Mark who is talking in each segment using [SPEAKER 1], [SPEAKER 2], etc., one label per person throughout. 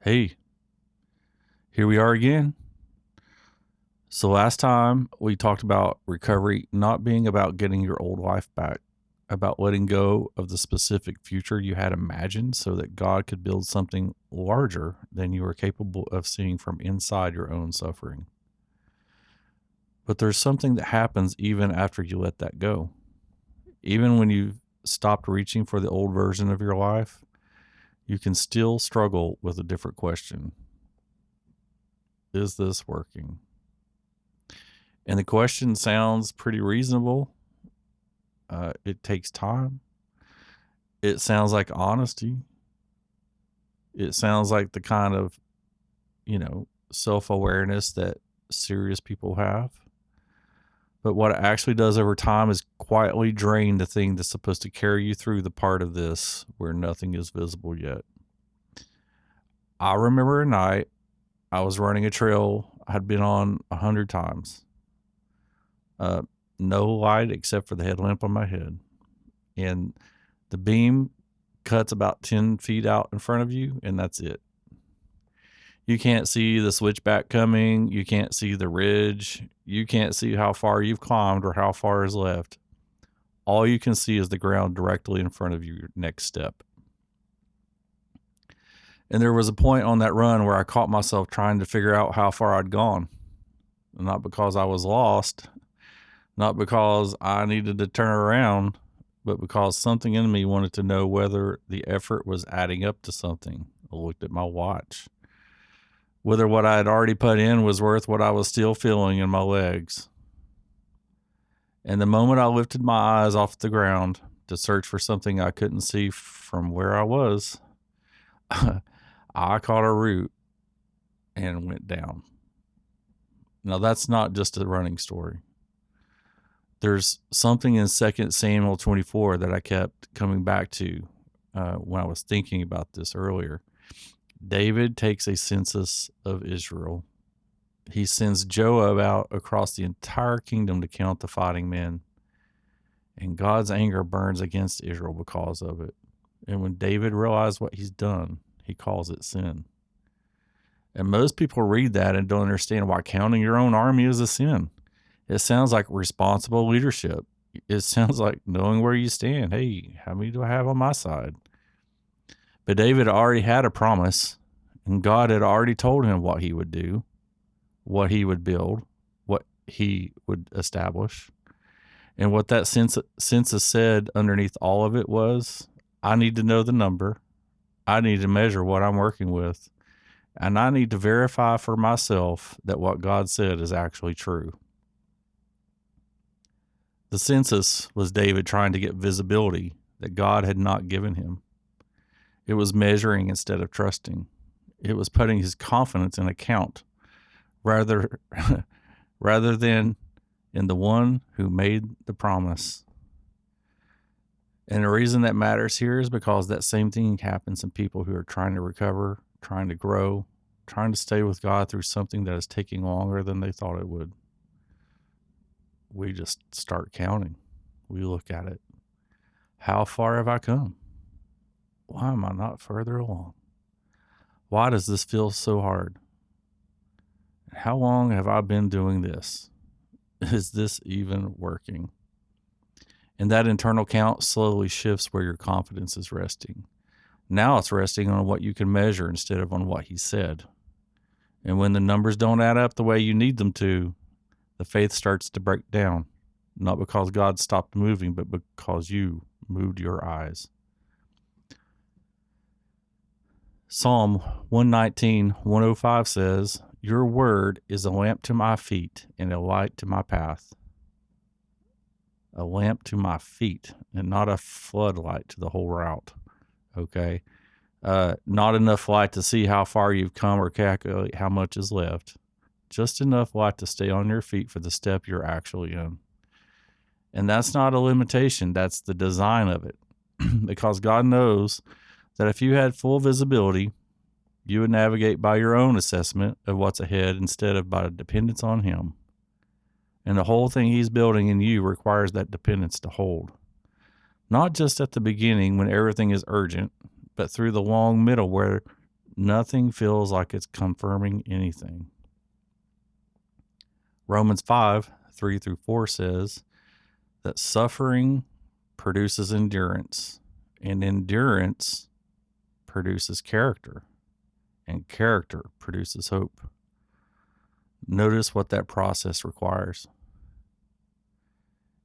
[SPEAKER 1] Hey, here we are again. So last time we talked about recovery not being about getting your old life back, about letting go of the specific future you had imagined so that God could build something larger than you were capable of seeing from inside your own suffering. But there's something that happens even after you let that go. Even when you've stopped reaching for the old version of your life, you can still struggle with a different question. Is this working? And the question sounds pretty reasonable. It takes time. It sounds like honesty. It sounds like the kind of, self awareness that serious people have. But what it actually does over time is quietly drain the thing that's supposed to carry you through the part of this where nothing is visible yet. I remember a night I was running a trail I had been on 100 times. No light except for the headlamp on my head. And the beam cuts about 10 feet out in front of you, and that's it. You can't see the switchback coming. You can't see the ridge. You can't see how far you've climbed or how far is left. All you can see is the ground directly in front of you, your next step. And there was a point on that run where I caught myself trying to figure out how far I'd gone. Not because I was lost, not because I needed to turn around, but because something in me wanted to know whether the effort was adding up to something. I looked at my watch. Whether what I had already put in was worth what I was still feeling in my legs. And the moment I lifted my eyes off the ground to search for something I couldn't see from where I was, I caught a root and went down. Now, that's not just a running story. There's something in 2 Samuel 24 that I kept coming back to when I was thinking about this earlier. David takes a census of Israel. He sends Joab out across the entire kingdom to count the fighting men. And God's anger burns against Israel because of it. And when David realized what he's done, he calls it sin. And most people read that and don't understand why counting your own army is a sin. It sounds like responsible leadership. It sounds like knowing where you stand. Hey, how many do I have on my side? But David already had a promise, and God had already told him what he would do, what he would build, what he would establish. And what that census said underneath all of it was, I need to know the number. I need to measure what I'm working with. And I need to verify for myself that what God said is actually true. The census was David trying to get visibility that God had not given him. It was measuring instead of trusting. It was putting his confidence in account rather than in the one who made the promise. And the reason that matters here is because that same thing happens in people who are trying to recover, trying to grow, trying to stay with God through something that is taking longer than they thought it would. We just start counting. We look at it. How far have I come? Why am I not further along? Why does this feel so hard? How long have I been doing this? Is this even working? And that internal count slowly shifts where your confidence is resting. Now it's resting on what you can measure instead of on what he said. And when the numbers don't add up the way you need them to, the faith starts to break down, not because God stopped moving, but because you moved your eyes. Psalm 119:105 says, your word is a lamp to my feet and a light to my path. A lamp to my feet and not a floodlight to the whole route. Okay. Not enough light to see how far you've come or calculate how much is left. Just enough light to stay on your feet for the step you're actually in. And that's not a limitation. That's the design of it. Because God knows that if you had full visibility, you would navigate by your own assessment of what's ahead instead of by dependence on him. And the whole thing he's building in you requires that dependence to hold. Not just at the beginning when everything is urgent, but through the long middle where Nothing feels like it's confirming anything. Romans 5:3-4 says that suffering produces endurance, and endurance produces character, and character produces hope. Notice what that process requires.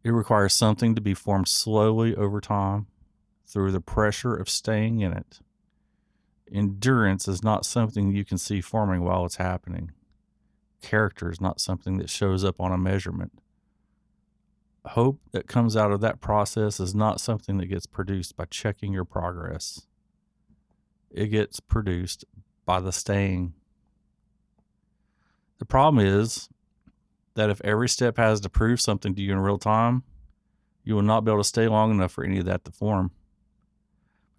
[SPEAKER 1] It requires something to be formed slowly over time through the pressure of staying in it. Endurance is not something you can see forming while it's happening. Character is not something that shows up on a measurement. Hope that comes out of that process is not something that gets produced by checking your progress. It gets produced by the staying. The problem is that if every step has to prove something to you in real time, you will not be able to stay long enough for any of that to form.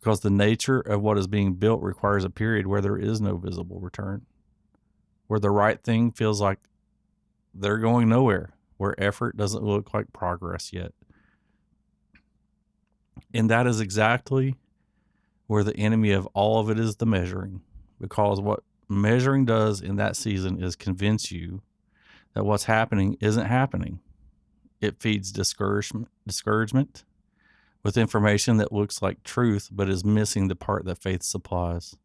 [SPEAKER 1] Because the nature of what is being built requires a period where there is no visible return, where the right thing feels like they're going nowhere, where effort doesn't look like progress yet. And that is exactly where the enemy of all of it is the measuring, because what measuring does in that season is convince you that what's happening isn't happening. It feeds discouragement with information that looks like truth but is missing the part that faith supplies.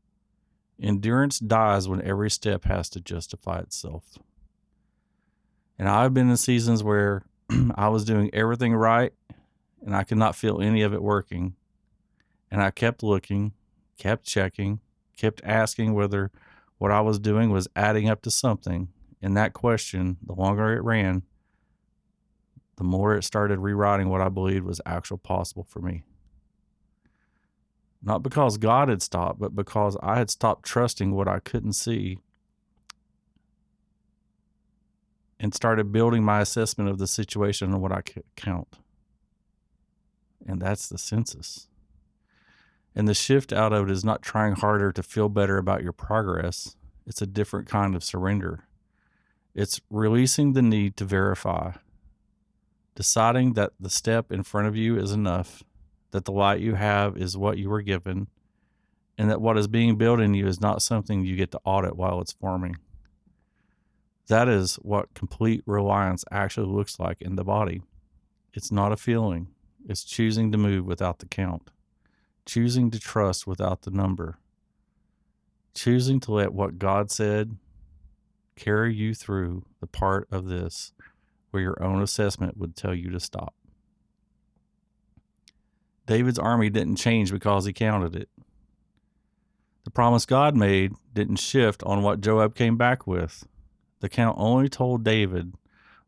[SPEAKER 1] Endurance dies when every step has to justify itself. And I've been in seasons where I was doing everything right and I could not feel any of it working. And I kept looking, kept checking, kept asking whether what I was doing was adding up to something. And that question, the longer it ran, the more it started rewriting what I believed was actually possible for me. Not because God had stopped, but because I had stopped trusting what I couldn't see and started building my assessment of the situation on what I could count. And that's the census. And the shift out of it is not trying harder to feel better about your progress. It's a different kind of surrender. It's releasing the need to verify, deciding that the step in front of you is enough, that the light you have is what you were given, and that what is being built in you is not something you get to audit while it's forming. That is what complete reliance actually looks like in the body. It's not a feeling. It's choosing to move without the count, choosing to trust without the number, choosing to let what God said carry you through the part of this where your own assessment would tell you to stop. David's army didn't change because he counted it. The promise God made didn't shift on what Joab came back with. The count only told David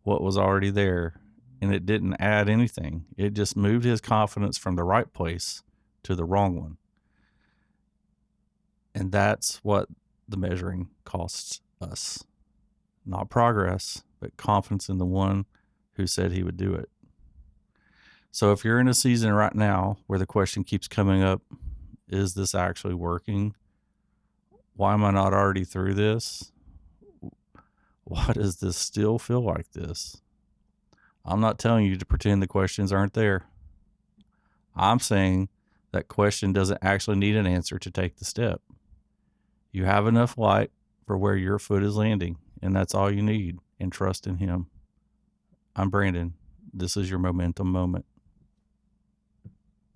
[SPEAKER 1] what was already there, and it didn't add anything. It just moved his confidence from the right place to the wrong one. And that's what the measuring costs us. Not progress, but confidence in the one who said he would do it. So if you're in a season right now where the question keeps coming up, is this actually working? Why am I not already through this? Why does this still feel like this? I'm not telling you to pretend the questions aren't there. I'm saying that question doesn't actually need an answer to take the step. You have enough light for where your foot is landing, and that's all you need, and trust in Him. I'm Brandon. This is your momentum moment.